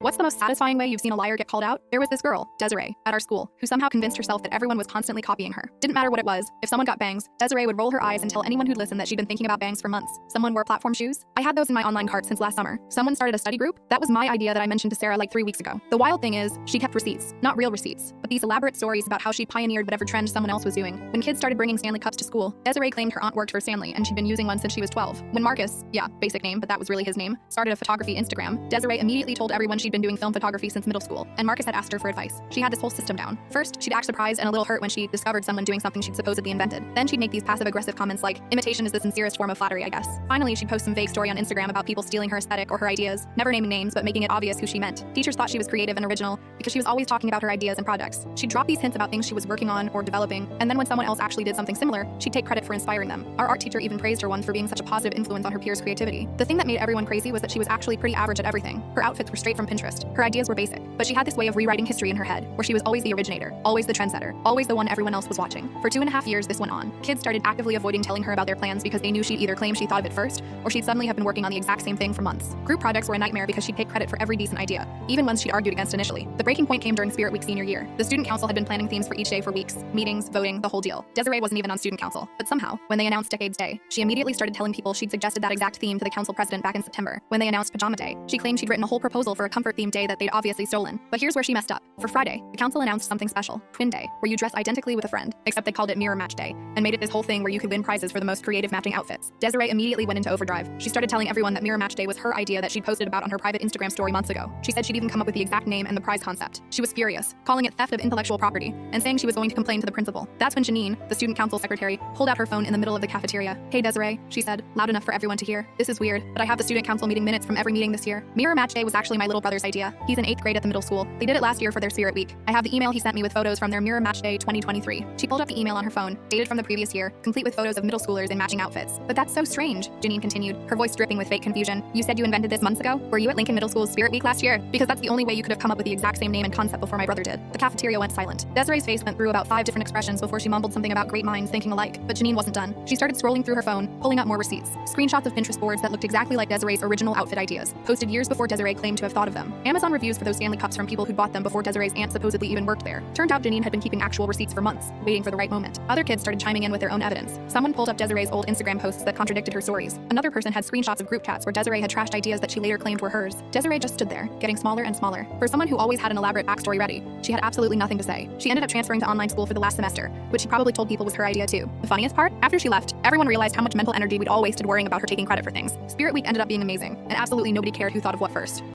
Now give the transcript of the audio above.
What's the most satisfying way you've seen a liar get called out? There was this girl, Desiree, at our school, who somehow convinced herself that everyone was constantly copying her. Didn't matter what it was. If someone got bangs, Desiree would roll her eyes and tell anyone who'd listen that she'd been thinking about bangs for months. Someone wore platform shoes? I had those in my online cart since last summer. Someone started a study group? That was my idea that I mentioned to Sarah like 3 weeks ago. The wild thing is, she kept receipts. Not real receipts, but these elaborate stories about how she pioneered whatever trend someone else was doing. When kids started bringing Stanley cups to school, Desiree claimed her aunt worked for Stanley and she'd been using one since she was 12. When Marcus, yeah, basic name, but that was really his name, started a photography Instagram, Desiree immediately told everyone she'd been doing film photography since middle school, and Marcus had asked her for advice. She had this whole system down. First, she'd act surprised and a little hurt when she discovered someone doing something she'd supposedly invented. Then she'd make these passive-aggressive comments like, imitation is the sincerest form of flattery, I guess. Finally, she'd post some vague story on Instagram about people stealing her aesthetic or her ideas, never naming names but making it obvious who she meant. Teachers thought she was creative and original because she was always talking about her ideas and projects. She'd drop these hints about things she was working on or developing, and then when someone else actually did something similar, she'd take credit for inspiring them. Our art teacher even praised her once for being such a positive influence on her peers' creativity. The thing that made everyone crazy was that she was actually pretty average at everything. Her outfits were straight from Pinterest. Her ideas were basic, but she had this way of rewriting history in her head, where she was always the originator, always the trendsetter, always the one everyone else was watching. For 2.5 years this went on. Kids started actively avoiding telling her about their plans because they knew she'd either claim she thought of it first, or she'd suddenly have been working on the exact same thing for months. Group projects were a nightmare because she'd take credit for every decent idea, even ones she'd argued against initially. The breaking point came during Spirit Week senior year. The student council had been planning themes for each day for weeks, meetings, voting, the whole deal. Desiree wasn't even on student council, but somehow, when they announced Decades Day, she immediately started telling people she'd suggested that exact theme to the council president back in September. When they announced Pajama Day, she claimed she'd written a whole proposal for a comfort-themed day that they'd obviously stolen. But here's where she messed up. For Friday, the council announced something special, Twin Day, where you dress identically with a friend, except they called it Mirror Match Day, and made it this whole thing where you could win prizes for the most creative matching outfits. Desiree immediately went into overdrive. She started telling everyone that Mirror Match Day was her idea that she'd posted about on her private Instagram story months ago. She said she'd even come up with the exact name and the prize concept. She was furious, calling it theft of intellectual property, and saying she was going to complain to the principal. That's when Janine, the student council secretary, pulled out her phone in the middle of the cafeteria. "Hey Desiree," she said, loud enough for everyone to hear. "This is weird, but I have the student council meeting minutes from every meeting this year. Mirror Match Day was actually my little brother's idea. He's in 8th grade at the middle school. They did it last year for their Spirit Week. I have the email he sent me with photos from their Mirror Match Day 2023. She pulled up the email on her phone, dated from the previous year, complete with photos of middle schoolers in matching outfits. "But that's so strange," Janine continued, her voice dripping with fake confusion. "You said you invented this months ago? Were you at Lincoln Middle School's Spirit Week last year? Because that's the only way you could have come up with the exact same name and concept before my brother did." The cafeteria went silent. Desiree's face went through about 5 different expressions before she mumbled something about great minds thinking alike, but Janine wasn't done. She started scrolling through her phone, pulling up more receipts, screenshots of Pinterest boards that looked exactly like Desiree's original outfit ideas, posted years before Desiree claimed to have thought of them. Amazon reviews for those Stanley cups from people who bought them before Desiree's aunt supposedly even worked there. Turned out Janine had been keeping actual receipts for months, waiting for the right moment. Other kids started chiming in with their own evidence. Someone pulled up Desiree's old Instagram posts that contradicted her stories. Another person had screenshots of group chats where Desiree had trashed ideas that she later claimed were hers. Desiree just stood there, getting smaller and smaller. For someone who always had an elaborate backstory ready, she had absolutely nothing to say. She ended up transferring to online school for the last semester, which she probably told people was her idea too. The funniest part? After she left, everyone realized how much mental energy we'd all wasted worrying about her taking credit for things. Spirit Week ended up being amazing, and absolutely nobody cared who thought of what first.